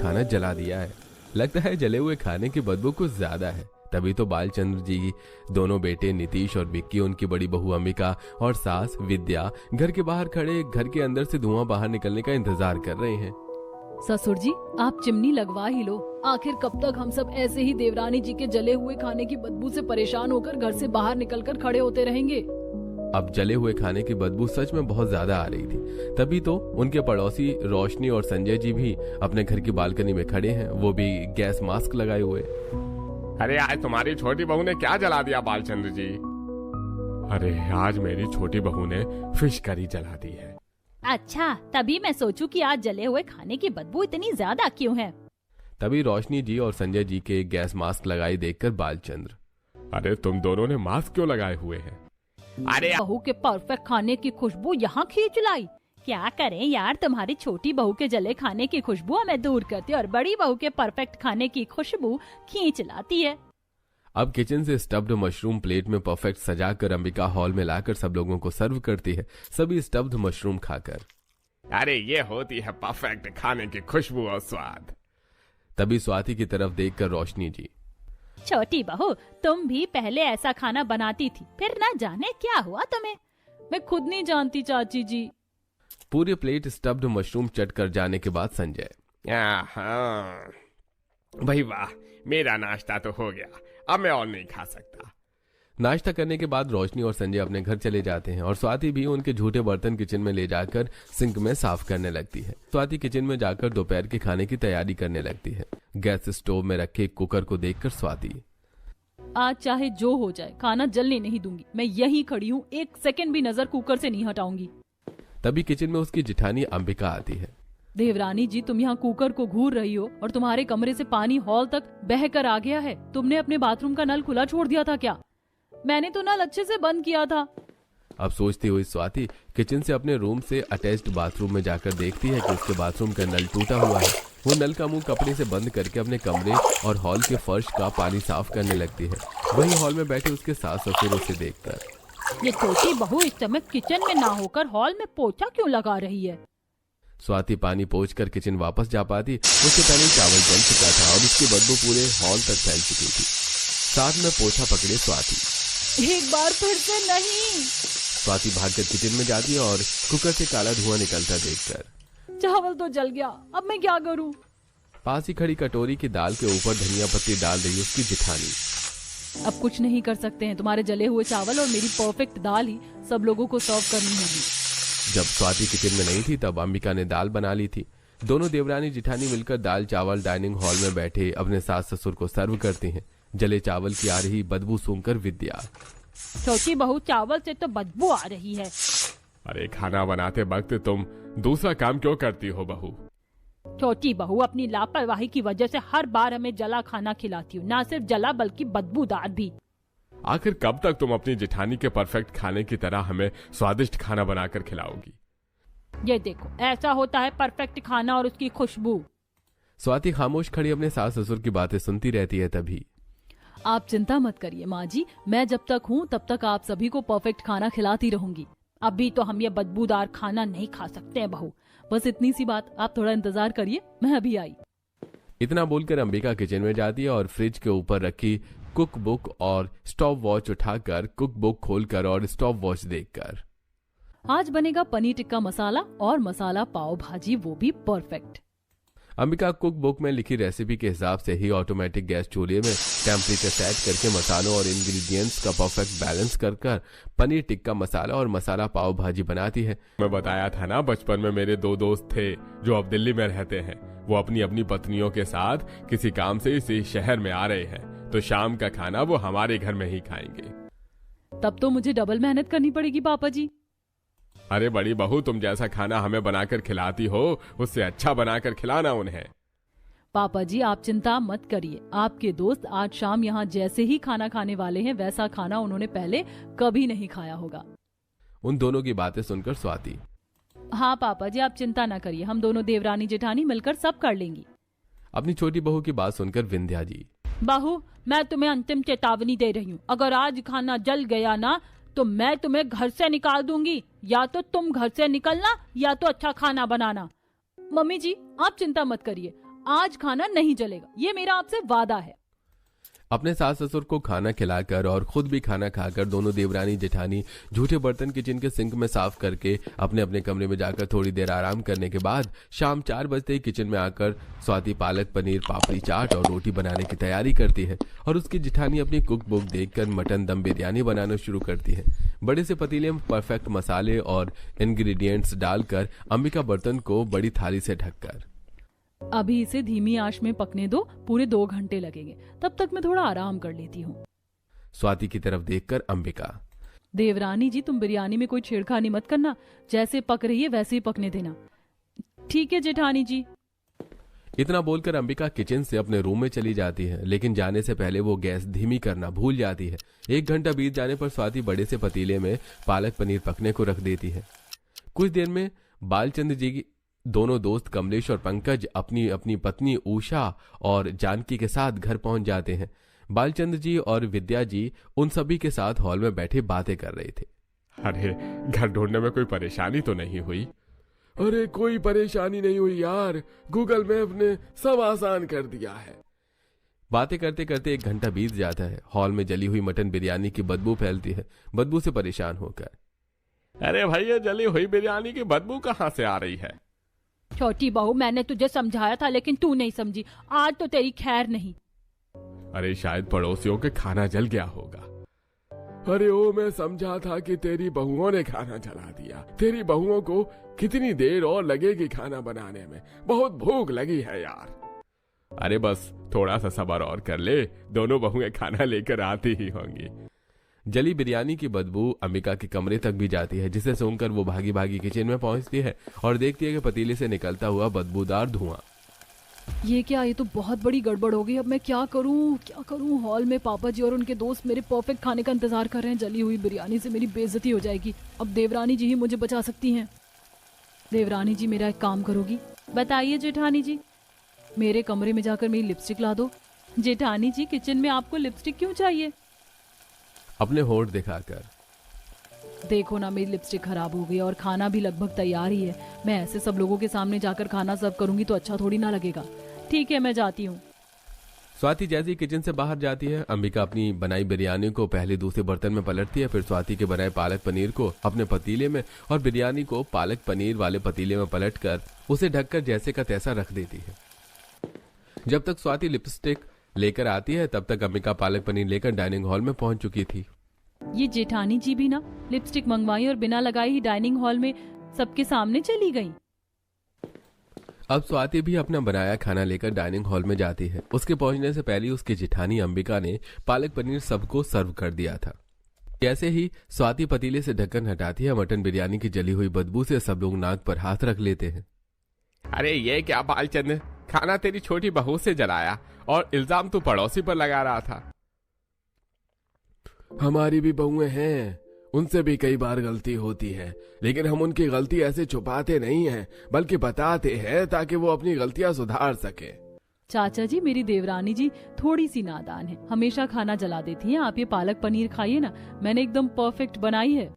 खाना जला दिया है। लगता है जले हुए खाने की बदबू कुछ ज्यादा है। तभी तो बालचंद्र जी, दोनों बेटे नीतीश और विक्की, उनकी बड़ी बहू अंबिका और सास विद्या घर के बाहर खड़े घर के अंदर से धुआं बाहर निकलने का इंतजार कर रहे हैं। ससुर जी, आप चिमनी लगवा ही लो। आखिर कब तक हम सब ऐसे ही देवरानी जी के जले हुए खाने की बदबू से परेशान होकर घर से बाहर निकलकर खड़े होते रहेंगे। अब जले हुए खाने की बदबू सच में बहुत ज्यादा आ रही थी। तभी तो उनके पड़ोसी रोशनी और संजय जी भी अपने घर की बालकनी में खड़े हैं, वो भी गैस मास्क लगाए हुए। अरे आज तुम्हारी छोटी बहू ने क्या जला दिया बालचंद्र जी? अरे आज मेरी छोटी बहू ने फिश करी जला दी है। अच्छा, तभी मैं सोचूं कि आज जले हुए खाने की बदबू इतनी ज्यादा क्यों है। तभी रोशनी जी और संजय जी के गैस मास्क लगाए देखकर बालचंद्र, अरे तुम दोनों ने मास्क क्यों लगाए हुए हैं? अरे बहू के परफेक्ट खाने की खुशबू यहाँ खींच लाई। क्या करें यार, तुम्हारी छोटी बहू के जले खाने की खुशबू हमें दूर करती है और बड़ी बहू के परफेक्ट खाने की खुशबू खींच लाती है। अब किचन से स्टफ्ड मशरूम प्लेट में परफेक्ट सजाकर अंबिका हॉल में लाकर सब लोगों को सर्व करती है, सभी स्टफ्ड मशरूम खाकर। अरे ये होती है परफेक्ट खाने की खुशबू और स्वाद। तभी स्वाति की तरफ देखकर रोशनी जी, छोटी बहू, तुम भी पहले ऐसा खाना बनाती थी, फिर ना जाने क्या हुआ तुम्हें। मैं खुद नहीं जानती चाची जी। पूरी प्लेट स्टफ्ड मशरूम चट कर जाने के बाद संजय, भाई वाह, मेरा नाश्ता तो हो गया, अब मैं और नहीं खा सकता। नाश्ता करने के बाद रोशनी और संजय अपने घर चले जाते हैं और स्वाति भी उनके झूठे बर्तन किचन में ले जाकर सिंक में साफ करने लगती है। स्वाति किचन में जाकर दोपहर के खाने की तैयारी करने लगती है। गैस स्टोव में रखे कुकर को देखकर स्वाति, आज चाहे जो हो जाए खाना जलने नहीं दूंगी। मैं यहीं खड़ी हूँ, एक सेकंड भी नजर कुकर से नहीं हटाऊंगी। तभी किचन में उसकी जिठानी अंबिका आती है। देवरानी जी, तुम यहाँ कुकर को घूर रही हो और तुम्हारे कमरे से पानी हॉल तक बह कर आ गया है। तुमने अपने बाथरूम का नल खुला छोड़ दिया था क्या? मैंने तो नल अच्छे से बंद किया था। अब सोचती हुई स्वाति किचन से अपने रूम से अटैच्ड बाथरूम में जाकर देखती है कि उसके बाथरूम का नल टूटा हुआ है। वो नल का मुंह कपड़े से बंद करके अपने कमरे और हॉल के फर्श का पानी साफ करने लगती है। वहीं हॉल में बैठे उसके सास ससुर उसे देखकर, ये छोटी बहू इस समय किचन में ना होकर हॉल में पोछा क्यों लगा रही है? स्वाति पानी पोंछकर किचन वापस जा पाती, उसके पहले चावल जल चुका था और उसकी बदबू पूरे हॉल तक फैल चुकी थी। साथ में पोछा पकड़े स्वाति, एक बार फिर से नहीं। स्वाति भागकर किचन में जाती है और कुकर से काला धुआं निकलता देखकर, चावल तो जल गया, अब मैं क्या करूं? पास ही खड़ी कटोरी की दाल के ऊपर धनिया पत्ती डाल रही उसकी जिठानी। अब कुछ नहीं कर सकते हैं, तुम्हारे जले हुए चावल और मेरी परफेक्ट दाल ही सब लोगों को सर्व करनी होगी। जब स्वाति किचन में नहीं थी तब अंबिका ने दाल बना ली थी। दोनों देवरानी जिठानी मिलकर दाल चावल डाइनिंग हॉल में बैठे अपने सास ससुर को सर्व करती हैं। जले चावल की आ रही बदबू सूंघकर विद्या, छोटी बहू, चावल से तो बदबू आ रही है। अरे खाना बनाते वक्त तुम दूसरा काम क्यों करती हो बहू? छोटी बहू, अपनी लापरवाही की वजह से हर बार हमें जला खाना खिलाती हो, ना सिर्फ जला बल्कि बदबूदार भी। आखिर कब तक तुम अपनी जिठानी के परफेक्ट खाने की तरह हमें स्वादिष्ट खाना बनाकर खिलाओगी? ये देखो, ऐसा होता है परफेक्ट खाना और उसकी खुशबू। स्वाति खामोश खड़ी अपने सास ससुर की बातें सुनती रहती है। तभी, आप चिंता मत करिए माँ जी, मैं जब तक हूँ तब तक आप सभी को परफेक्ट खाना खिलाती रहूंगी। अभी तो हम ये बदबूदार खाना नहीं खा सकते हैं बहू। बस इतनी सी बात, आप थोड़ा इंतजार करिए, मैं अभी आई। इतना बोलकर अंबिका किचन में जाती है और फ्रिज के ऊपर रखी कुक बुक और स्टॉप वॉच उठाकर कुक बुक खोलकर और स्टॉप वॉच देखकर, आज बनेगा पनीर टिक्का मसाला और मसाला पाव भाजी, वो भी परफेक्ट। अंबिका कुक बुक में लिखी रेसिपी के हिसाब से ही ऑटोमेटिक गैस चूल्हे में टेम्परेचर सेट करके मसालों और इंग्रेडिएंट्स का परफेक्ट बैलेंस कर पनीर टिक्का मसाला और मसाला पाव भाजी बनाती है। मैं बताया था ना, बचपन में मेरे दो दोस्त थे जो अब दिल्ली में रहते हैं। वो अपनी अपनी पत्नियों के साथ किसी काम से इसी शहर में आ रहे हैं, तो शाम का खाना वो हमारे घर में ही खाएंगे। तब तो मुझे डबल मेहनत करनी पड़ेगी पापा जी। अरे बड़ी बहू, तुम जैसा खाना हमें बनाकर खिलाती हो उससे अच्छा बनाकर खिलाना उन्हें। पापा जी आप चिंता मत करिए, आपके दोस्त आज शाम यहाँ जैसे ही खाना खाने वाले हैं वैसा खाना उन्होंने पहले कभी नहीं खाया होगा। उन दोनों की बातें सुनकर स्वाति, हाँ पापा जी आप चिंता न करिए, हम दोनों देवरानी जेठानी मिलकर सब कर लेंगी। अपनी छोटी बहू की बात सुनकर विंध्या जी, बहू, मैं तुम्हें अंतिम चेतावनी दे रही हूँ, अगर आज खाना जल गया ना तो मैं तुम्हें घर से निकाल दूंगी। या तो तुम घर से निकलना या तो अच्छा खाना बनाना। मम्मी जी आप चिंता मत करिए, आज खाना नहीं जलेगा, ये मेरा आपसे वादा है। अपने सास ससुर को खाना खिलाकर और खुद भी खाना खाकर दोनों देवरानी जेठानी झूठे बर्तन किचन के सिंक में साफ करके अपने अपने कमरे में जाकर थोड़ी देर आराम करने के बाद शाम 4 बजते ही किचन में आकर स्वाति पालक पनीर, पापड़ी चाट और रोटी बनाने की तैयारी करती है और उसकी जेठानी अपनी कुक बुक देखकर मटन दम बिरयानी बनाना शुरू करती है। बड़े से पतीले में परफेक्ट मसाले और इंग्रेडिएंट्स डालकर अंबिका बर्तन को बड़ी थाली से ढककर, अभी इसे धीमी आंच में पकने दो, पूरे 2 घंटे लगेंगे, तब तक मैं थोड़ा आराम कर लेती हूँ। स्वाति की तरफ देखकर अंबिका, देवरानी जी तुम बिरयानी में कोई छेड़खानी मत करना, जैसे पक रही है वैसे ही पकने देना। ठीक है जेठानी जी। इतना बोलकर अंबिका किचन से अपने रूम में चली जाती है, लेकिन जाने से पहले वो गैस धीमी करना भूल जाती है। 1 घंटा बीत जाने पर स्वाति बड़े से पतीले में पालक पनीर पकने को रख देती है। कुछ देर में बालचंद्र जी की दोनों दोस्त कमलेश और पंकज अपनी अपनी पत्नी उषा और जानकी के साथ घर पहुंच जाते हैं। बालचंद्र जी और विद्या जी उन सभी के साथ हॉल में बैठे बातें कर रहे थे। अरे घर ढूंढने में कोई परेशानी तो नहीं हुई? अरे कोई परेशानी नहीं हुई यार, गूगल मैप ने सब आसान कर दिया है। बातें करते करते 1 घंटा बीत जाता है। हॉल में जली हुई मटन बिरयानी की बदबू फैलती है। बदबू से परेशान होकर, अरे भैया जली हुई बिरयानी की बदबू कहाँ से आ रही है? छोटी बहू मैंने तुझे समझाया था लेकिन तू नहीं समझी, आज तो तेरी खैर नहीं। अरे शायद पड़ोसियों के खाना जल गया होगा। अरे ओ मैं समझा था कि तेरी बहुओं ने खाना जला दिया। तेरी बहुओं को कितनी देर और लगेगी खाना बनाने में, बहुत भूख लगी है यार। अरे बस थोड़ा सा सब्र और कर ले, दोनों बहुएं खाना लेकर आती ही होंगी। जली बिरयानी की बदबू अंबिका के कमरे तक भी जाती है, जिसे सूंघकर वो भागी भागी किचन में पहुंचती है और देखती है कि पतीले से निकलता हुआ बदबूदार धुआं। ये क्या, ये तो बहुत बड़ी गड़बड़ हो गई। अब मैं क्या करूं? हॉल में पापा जी और उनके दोस्त मेरे परफेक्ट खाने का इंतजार कर रहे हैं। जली हुई बिरयानी से मेरी बेइज्जती हो जाएगी। अब देवरानी जी ही मुझे बचा सकती हैं। देवरानी जी मेरा एक काम करोगी? बताइए जेठानी जी। मेरे कमरे में जाकर मेरी लिपस्टिक ला दो। जेठानी जी किचन में आपको लिपस्टिक क्यों चाहिए? अपने होठ दिखाकर, देखो ना मेरी लिपस्टिक खराब हो गई और खाना भी लगभग तैयार ही है। मैं ऐसे सब लोगों के सामने जाकर खाना सर्व करूंगी तो अच्छा थोड़ी ना लगेगा। ठीक है मैं जाती हूँ। स्वाति जैसे ही किचन से बाहर जाती है, अंबिका अपनी बनाई बिरयानी को पहले दूसरे बर्तन में पलटती है, फिर स्वाति के बनाए पालक पनीर को अपने पतीले में और बिरयानी को पालक पनीर वाले पतीले में पलटकर उसे ढककर जैसे का तैसा रख देती है। जब तक स्वाति लिपस्टिक लेकर आती है तब तक अंबिका पालक पनीर लेकर डाइनिंग हॉल में पहुंच चुकी थी। ये जेठानी जी भी ना लिपस्टिक मंगवाई और बिना लगाई ही डाइनिंग हॉल में सबके सामने चली गई। अब स्वाति भी अपना बनाया खाना लेकर डाइनिंग हॉल में जाती है। उसके पहुंचने से पहले उसकी जेठानी अंबिका ने पालक पनीर सबको सर्व कर दिया था। जैसे ही स्वाति पतीले से ढक्कन हटाती है, मटन बिरयानी की जली हुई बदबू से सब लोग नाक पर हाथ रख लेते हैं। अरे ये क्या बालचंद, खाना तेरी छोटी बहू से जलाया और इल्जाम तू पड़ोसी पर लगा रहा था। हमारी भी बहुएं हैं, उनसे भी कई बार गलती होती है, लेकिन हम उनकी गलती ऐसे छुपाते नहीं हैं, बल्कि बताते हैं ताकि वो अपनी गलतियां सुधार सके। चाचा जी मेरी देवरानी जी थोड़ी सी नादान है, हमेशा खाना जला देती हैं। आप ये पालक पनीर खाइए ना, मैंने एकदम परफेक्ट बनाई है।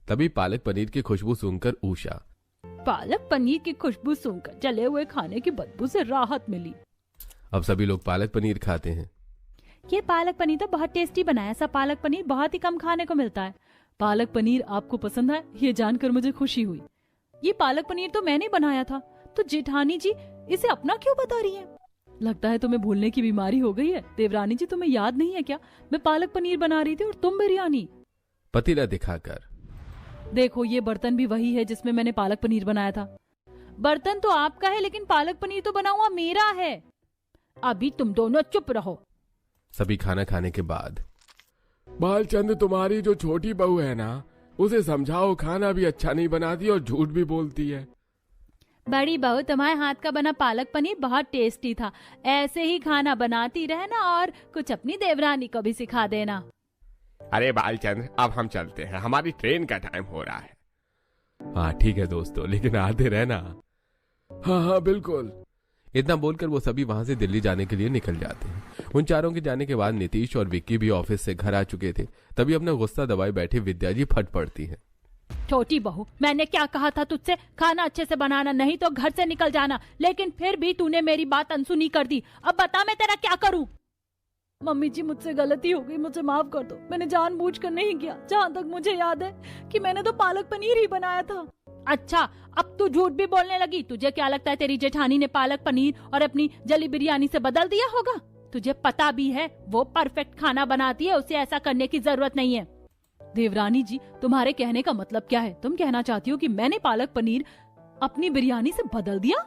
तभी पालक पनीर की खुशबू सूंघकर उषा, पालक पनीर की खुशबू सूंघकर जले हुए खाने की बदबू से राहत मिली। अब सभी लोग पालक पनीर खाते हैं। ये पालक पनीर तो बहुत टेस्टी बनाया। ऐसा पालक पनीर बहुत ही कम खाने को मिलता है। पालक पनीर आपको पसंद है? ये जानकर मुझे खुशी हुई। ये पालक पनीर तो मैंने बनाया था, तो जेठानी जी इसे अपना क्यों बता रही है? लगता है तुम्हें भूलने की बीमारी हो गई है। देवरानी जी तुम्हें याद नहीं है क्या, मैं पालक पनीर बना रही थी और तुम बिरयानी। पतीला दिखाकर, देखो ये बर्तन भी वही है जिसमें मैंने पालक पनीर बनाया था। बर्तन तो आपका है लेकिन पालक पनीर तो बना हुआ मेरा है। अभी तुम दोनों चुप रहो। सभी खाना खाने के बाद, बालचंद तुम्हारी जो छोटी बहू है ना, उसे समझाओ, खाना भी अच्छा नहीं बनाती और झूठ भी बोलती है। बड़ी बहू तुम्हारे हाथ का बना पालक पनीर बहुत टेस्टी था। ऐसे ही खाना बनाती रहना और कुछ अपनी देवरानी को भी सिखा देना। अरे बालचंद अब हम चलते हैं, हमारी ट्रेन का टाइम हो रहा है। हाँ ठीक है दोस्तों, लेकिन आते रहना। हाँ हाँ बिल्कुल। इतना बोलकर वो सभी वहां से दिल्ली जाने के लिए निकल जाते हैं। उन चारों के जाने के बाद नीतीश और विक्की भी ऑफिस से घर आ चुके थे। तभी अपना गुस्सा दबाए बैठे विद्या जी फट पड़ती हैं। छोटी बहू, मैंने क्या कहा था तुझसे? खाना अच्छे से बनाना, नहीं तो घर से निकल जाना। लेकिन फिर भी तूने मेरी बात अनसुनी कर दी। अब बता मैं तेरा क्या करूं? मम्मी जी मुझसे गलती हो गई, मुझे माफ कर दो। मैंने जानबूझकर नहीं किया। जहाँ तक मुझे याद है कि मैंने तो पालक पनीर ही बनाया था। अच्छा, अब तू झूठ भी बोलने लगी। तुझे क्या लगता है तेरी जेठानी ने पालक पनीर और अपनी जली बिरयानी से बदल दिया होगा? तुझे पता भी है वो परफेक्ट खाना बनाती है, उसे ऐसा करने की जरूरत नहीं है। देवरानी जी, तुम्हारे कहने का मतलब क्या है? तुम कहना चाहती हो कि मैंने पालक पनीर अपनी बिरयानी से बदल दिया?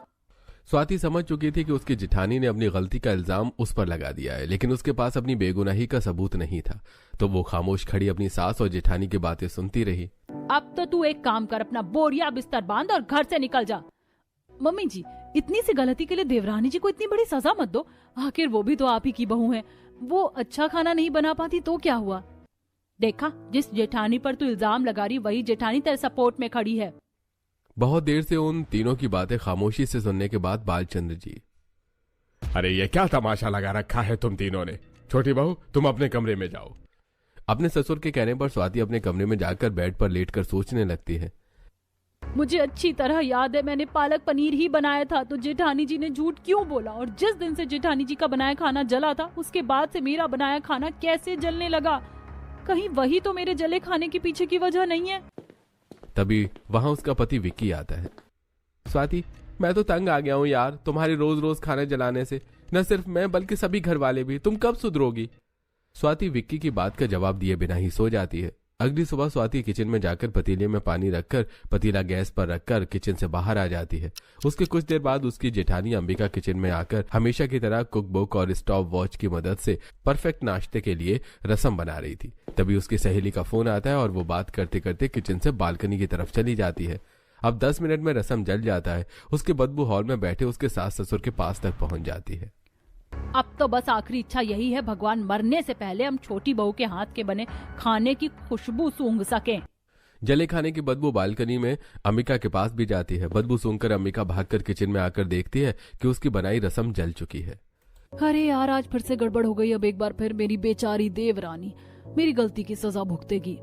स्वाति समझ चुकी थी कि उसकी जेठानी ने अपनी गलती का इल्जाम उस पर लगा दिया है, लेकिन उसके पास अपनी बेगुनाही का सबूत नहीं था। तो वो खामोश खड़ी अपनी सास और जेठानी की बातें सुनती रही। अब तो तू एक काम कर, अपना बोरिया बिस्तर बांध और घर से निकल जा। मम्मी जी, इतनी सी गलती के लिए देवरानी जी को इतनी बड़ी सजा मत दो। आखिर वो भी तो आप ही की बहू हैं। वो अच्छा खाना नहीं बना पाती तो क्या हुआ? देखा, जिस जेठानी पर तू इल्जाम लगा रही वही जेठानी तेरे सपोर्ट में खड़ी है। बहुत देर से उन तीनों की बातें खामोशी से सुनने के बाद बालचंद्र जी, अरे ये क्या तमाशा लगा रखा है तुम तीनों ने? छोटी बहू, तुम अपने कमरे में जाओ। अपने ससुर के कहने पर स्वाति अपने कमरे में जाकर बेड पर लेटकर सोचने लगती है। मुझे अच्छी तरह याद है मैंने पालक पनीर ही बनाया था, तो जेठानी जी ने झूठ क्यों बोला? और जिस दिन से जेठानी जी का बनाया खाना जला था, उसके बाद से मेरा बनाया खाना कैसे जलने लगा? कहीं वही तो मेरे जले खाने के पीछे की वजह नहीं है? तभी वहां उसका पति विक्की आता है। स्वाति, मैं तो तंग आ गया हूं यार तुम्हारे रोज रोज खाना जलाने से। न सिर्फ मैं बल्कि सभी घर वाले भी। तुम कब सुधरोगी? स्वाति विक्की की बात का जवाब दिए बिना ही सो जाती है। अगली सुबह स्वाति किचन में जाकर पतीले में पानी रखकर पतीला गैस पर रखकर किचन से बाहर आ जाती है। उसके कुछ देर बाद उसकी जेठानी अंबिका किचन में आकर हमेशा की तरह कुक बुक और स्टॉप वॉच की मदद से परफेक्ट नाश्ते के लिए रसम बना रही थी। तभी उसकी सहेली का फोन आता है और वो बात करते करते किचन से बालकनी की तरफ चली जाती है। अब 10 मिनट में रसम जल जाता है। उसकी बदबू हॉल में बैठे उसके सास ससुर के पास तक पहुंच जाती है। अब तो बस आखिरी इच्छा यही है, भगवान मरने से पहले हम छोटी बहू के हाथ के बने खाने की खुशबू सूंघ सकें। जले खाने की बदबू बालकनी में अंबिका के पास भी जाती है। बदबू सूंघकर अंबिका भागकर किचन में आकर देखती है कि उसकी बनाई रसम जल चुकी है। अरे यार, आज फिर से गड़बड़ हो गई। अब एक बार फिर मेरी बेचारी देवरानी मेरी गलती की सजा भुगतेगी।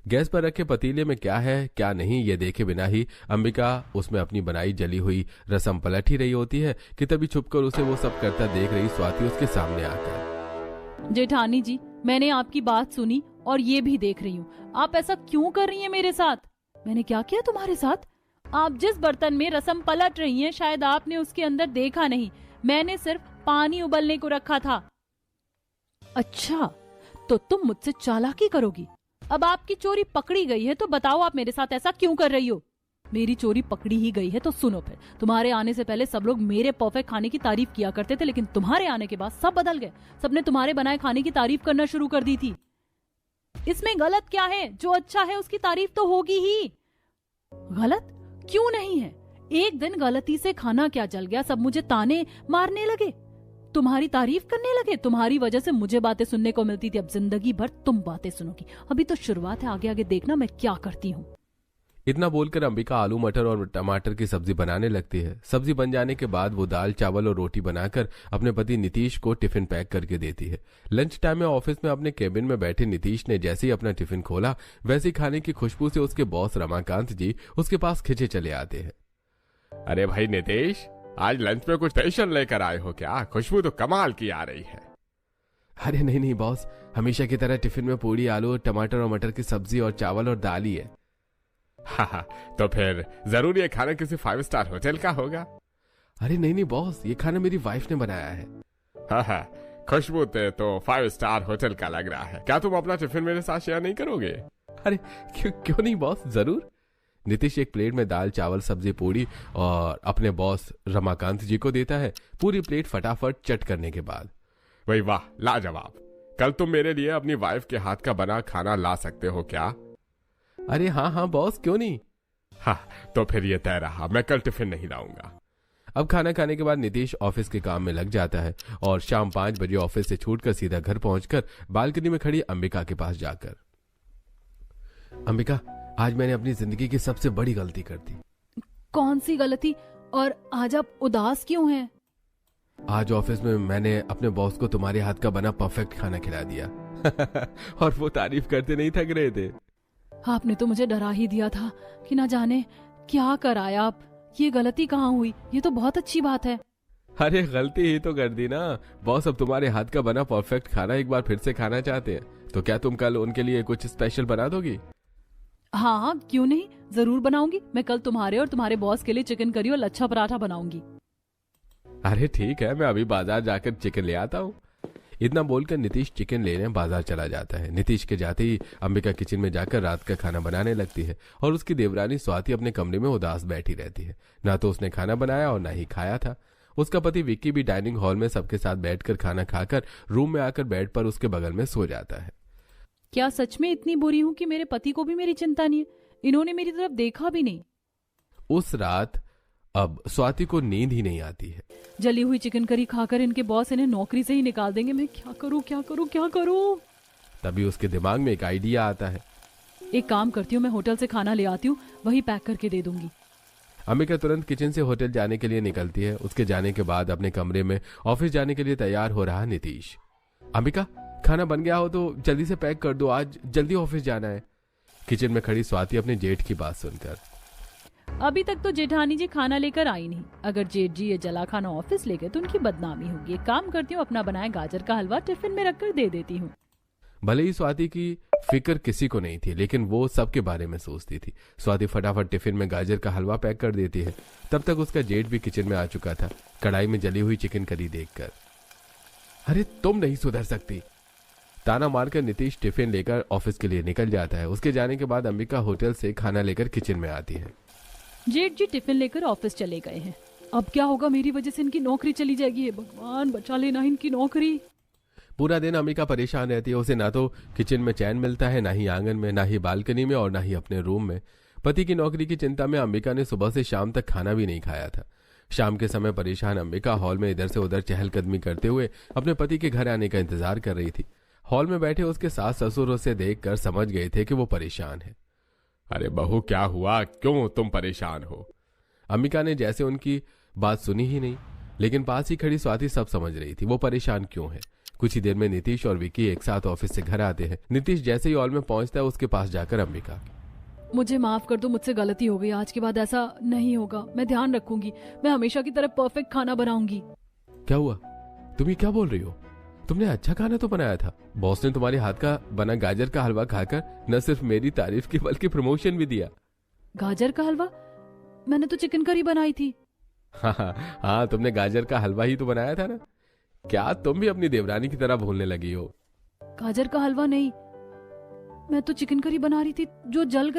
गैस पर रखे पतीले में क्या है क्या नहीं ये देखे बिना ही अंबिका उसमें अपनी बनाई जली हुई रसम पलट ही रही होती है कि तभी छुपकर उसे वो सब करता देख रही स्वाति उसके सामने आकर, जेठानी जी, मैंने आपकी बात सुनी और ये भी देख रही हूँ। आप ऐसा क्यों कर रही हैं मेरे साथ? मैंने क्या किया तुम्हारे साथ? आप जिस बर्तन में रसम पलट रही हैं, शायद आपने उसके अंदर देखा नहीं। मैंने सिर्फ पानी उबलने को रखा था। अच्छा, तो तुम मुझसे चालाकी करोगी? अब आपकी चोरी पकड़ी गई है तो बताओ आप मेरे साथ ऐसा क्यों कर रही हो? मेरी चोरी पकड़ी ही गई है तो सुनो फिर। तुम्हारे आने से पहले सब लोग मेरे परफेक्ट खाने की तारीफ किया करते थे, लेकिन तुम्हारे आने के बाद सब बदल गए। सबने तुम्हारे बनाए खाने की तारीफ करना शुरू कर दी थी। इसमें गलत क्या है? जो अच्छा है उसकी तारीफ तो होगी ही। गलत क्यों नहीं है? एक दिन गलती से खाना क्या जल गया, सब मुझे ताने मारने लगे, तुम्हारी तारीफ करने लगे। तुम्हारी वजह से मुझे बातें सुनने को मिलती थी, अब जिंदगी भर तुम बातें सुनोगी। अभी तो शुरुआत है, आगे आगे देखना मैं क्या करती हूँ। इतना बोलकर अंबिका आलू मटर और टमाटर की सब्जी बनाने लगती है। सब्जी बन जाने के बाद वो दाल चावल और रोटी बनाकर अपने पति नीतीश को टिफिन पैक करके देती है। लंच टाइम में ऑफिस में अपने केबिन में बैठे नीतीश ने जैसे ही अपना टिफिन खोला, वैसे ही खाने की खुशबू से उसके बॉस रमाकांत जी उसके पास खिंचे चले आते हैं। अरे भाई नीतीश, आज लंच में कुछ स्पेशल लेकर आए हो क्या? खुशबू तो कमाल की आ रही है। अरे नहीं बॉस, हमेशा की तरह टिफिन में पूरी आलू टमाटर और मटर की सब्जी और चावल और दाल ही है। हाँ, तो फिर जरूर ये खाना किसी 5 स्टार होटल का होगा। अरे नहीं बॉस, ये खाना मेरी वाइफ ने बनाया है। हाँ, खुशबू तो 5 स्टार होटल का लग रहा है। क्या तुम अपना टिफिन मेरे साथ शेयर नहीं करोगे? अरे क्यों नहीं बॉस, जरूर। नीतीश एक प्लेट में दाल चावल सब्जी पूरी और अपने बॉस रमाकांत जी को देता है। पूरी प्लेट फटाफट चट करने के बाद, वही वाह, लाजवाब। कल तुम मेरे लिए अपनी वाइफ के हाथ का बना खाना ला सकते हो क्या? अरे हाँ बॉस, क्यों नहीं। हाँ, तो फिर ये तय रहा, मैं कल टिफिन नहीं लाऊंगा। अब खाना खाने के बाद नीतीश ऑफिस के काम में लग जाता है और शाम 5 बजे ऑफिस से छूटकर सीधा घर पहुंचकर बालकनी में खड़ी अंबिका के पास जाकर, अंबिका, आज मैंने अपनी जिंदगी की सबसे बड़ी गलती कर दी। कौन सी गलती? और आज आप उदास क्यों हैं? आज ऑफिस में मैंने अपने बॉस को तुम्हारे हाथ का बना परफेक्ट खाना खिला दिया और वो तारीफ करते नहीं थक रहे थे। आपने तो मुझे डरा ही दिया था कि ना जाने क्या कराया आप। ये गलती कहाँ हुई? ये तो बहुत अच्छी बात है। अरे गलती ही तो कर दी ना। बॉस अब तुम्हारे हाथ का बना परफेक्ट खाना एक बार फिर से खाना चाहते हैं, तो क्या तुम कल उनके लिए कुछ स्पेशल बना दोगी? हाँ हाँ, क्यों नहीं, जरूर बनाऊंगी। मैं कल तुम्हारे और तुम्हारे बॉस के लिए चिकन करी और लच्छा पराठा बनाऊंगी। अरे ठीक है, मैं अभी बाजार जाकर चिकन ले आता हूँ। इतना बोलकर नीतीश चिकन लेने बाजार चला जाता है। नीतीश के जाते ही अंबिका किचन में जाकर रात का खाना बनाने लगती है और उसकी देवरानी स्वाति अपने कमरे में उदास बैठी रहती है। ना तो उसने खाना बनाया और ना ही खाया था। उसका पति विक्की भी डाइनिंग हॉल में सबके साथ बैठकर खाना खाकर रूम में आकर बेड पर उसके बगल में सो जाता है। क्या सच में इतनी बुरी हूँ कि मेरे पति को भी मेरी चिंता नहीं है? इन्होंने मेरी तरफ देखा भी नहीं। उस रात अब स्वाति को नींद ही नहीं आती है। जली हुई चिकन करी खाकर इनके बॉस इन्हें नौकरी से ही निकाल देंगे। मैं क्या करूँ, क्या करूँ, क्या करूँ? तभी उसके दिमाग में एक आइडिया आता है। एक काम करती हूँ, मैं होटल से खाना ले आती हूँ, वही पैक करके दे दूंगी। अंबिका तुरंत किचन से होटल जाने के लिए निकलती है। उसके जाने के बाद अपने कमरे में ऑफिस जाने के लिए तैयार हो रहा नीतीश। अंबिका, खाना बन गया हो तो जल्दी से पैक कर दो, आज जल्दी ऑफिस जाना है। किचन में खड़ी स्वाति अपने जेठ की बात सुनकर, अभी तक तो जेठानी जी खाना लेकर आई नहीं। अगर जेठ जी ये जला खाना ऑफिस ले गए तो उनकी बदनामी होगी। एक काम करती हूँ, अपना बनाया गाजर का हलवा टिफिन में रखकर दे देती हूँ। भले ही स्वाति की फिक्र किसी को नहीं थी, लेकिन वो सबके बारे में सोचती थी। स्वाति फटाफट टिफिन में गाजर का हलवा पैक कर देती है। तब तक उसका जेठ भी किचन में आ चुका था, कढ़ाई में जली हुई चिकन करी देखकर। अरे तुम नहीं सुधर सकती, ताना मारकर नीतीश टिफिन लेकर ऑफिस के लिए निकल जाता है। उसके जाने के बाद अंबिका होटल से खाना लेकर किचन में आती है। जेठ जी टिफिन लेकर ऑफिस चले गए हैं। अब क्या होगा? मेरी वजह से इनकी नौकरी चली जाएगी। हे भगवान, बचा लेना इनकी नौकरी। पूरा दिन अंबिका परेशान रहती है। उसे ना तो किचन में चैन मिलता है, ना ही आंगन में, ना ही बालकनी में और ना ही अपने रूम में। पति की नौकरी की चिंता में अंबिका ने सुबह से शाम तक खाना भी नहीं खाया था। शाम के समय परेशान अंबिका हॉल में इधर से उधर चहलकदमी करते हुए अपने पति के घर आने का इंतजार कर रही थी। हॉल में बैठे उसके सास ससुर उसे देखकर समझ गए थे कि वो परेशान है। अरे बहू, क्या हुआ? क्यों तुम परेशान हो? अंबिका ने जैसे उनकी बात सुनी ही नहीं, लेकिन पास ही खड़ी स्वाति सब समझ रही थी वो परेशान क्यों है। कुछ ही देर में नीतीश और विक्की एक साथ ऑफिस से घर आते हैं। नीतीश जैसे ही हॉल में पहुंचता है उसके पास जाकर अंबिका, मुझे माफ कर दो, मुझसे गलती हो गई। आज के बाद ऐसा नहीं होगा। मैं ध्यान रखूंगी। मैं हमेशा की तरह परफेक्ट खाना बनाऊंगी। क्या हुआ? तुम ये क्या बोल रही हो? तुमने अच्छा खाना तो बनाया था। बॉस ने तुम्हारे हाथ का बना गाजर का हलवा खाकर न सिर्फ मेरी तारीफ की बल्कि प्रमोशन भी दिया। गाजर का हलवा? मैंने तो चिकन करी बनाई थी। हाँ, तुमने गाजर का हलवा ही तो बनाया था ना। क्या तुम भी अपनी देवरानी की तरह भूलने लगी हो? गाजर का हलवा नहीं, मैं तो चिकन करी बना रही थी जो जल गई